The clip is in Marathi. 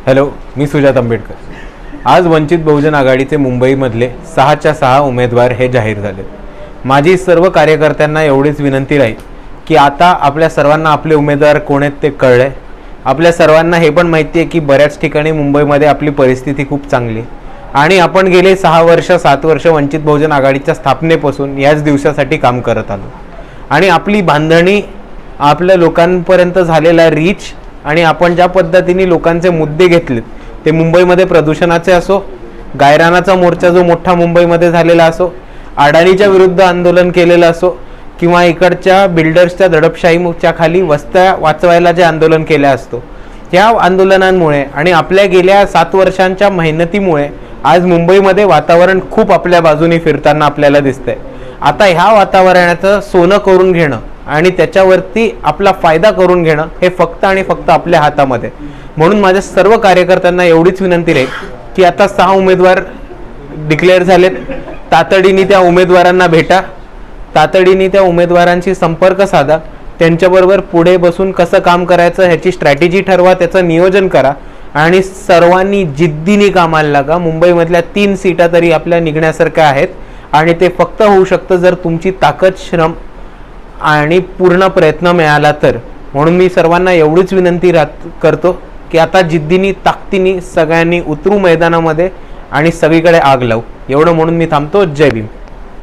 हॅलो, मी सुजात आंबेडकर. आज वंचित बहुजन आघाडीचे मुंबईमधले 6च्या 6 उमेदवार हे जाहीर झाले. माझी सर्व कार्यकर्त्यांना एवढीच विनंती राहील की आता आपल्या सर्वांना आपले उमेदवार कोण आहेत ते कळले. आपल्या सर्वांना हे पण माहिती आहे की बऱ्याच ठिकाणी मुंबईमध्ये आपली परिस्थिती खूप चांगली आणि आपण गेले 6 वर्ष 7 वर्ष वंचित बहुजन आघाडीच्या स्थापनेपासून याच दिवसासाठी काम करत आलो आणि आपली बांधणी, आपल्या लोकांपर्यंत झालेला रीच आणि आपण ज्या पद्धतीने लोकांचे मुद्दे घेतलेत, ते मुंबईमध्ये प्रदूषणाचे असो, गायरानाचा मोर्चा जो मोठा मुंबईमध्ये झालेला असो, अडाणीच्या विरुद्ध आंदोलन केलेलं असो किंवा इकडच्या बिल्डर्सच्या दडपशाहीच्या खाली वस्त्या वाचवायला जे आंदोलन केलं असतो, त्या आंदोलनांमुळे आणि आपल्या गेल्या 7 वर्षांच्या मेहनतीमुळे आज मुंबईमध्ये वातावरण खूप आपल्या बाजूने फिरताना आपल्याला दिसतंय. आता ह्या वातावरणाचं सोनं करून घेणं आणि त्याच्यावरती आपला फायदा करून घेणं हे फक्त आणि फक्त आपल्या हातामध्ये. म्हणून माझ्या सर्व कार्यकर्त्यांना एवढीच विनंती राहील की आता 6 उमेदवार डिक्लेअर झालेत. तातडीने त्या उमेदवारांना भेटा, तातडीने त्या उमेदवारांशी संपर्क साधा, त्यांच्याबरोबर पुढे बसून कसं काम करायचं ह्याची स्ट्रॅटेजी ठरवा, त्याचं नियोजन करा आणि सर्वांनी जिद्दीने कामाला लागा. मुंबईमधल्या 3 सीटा तरी आपल्या निघण्यासारख्या आहेत आणि ते फक्त होऊ शकतं जर तुमची ताकद, श्रम आणि पूर्ण प्रयत्न मिळाला तर. म्हणून मी सर्वांना एवढीच विनंती करतो की आता जिद्दीने, ताकदीने सगळ्यांनी उतरू मैदानामध्ये आणि सगळीकडे आग लावू. एवढं म्हणून मी थांबतो. जय भीम.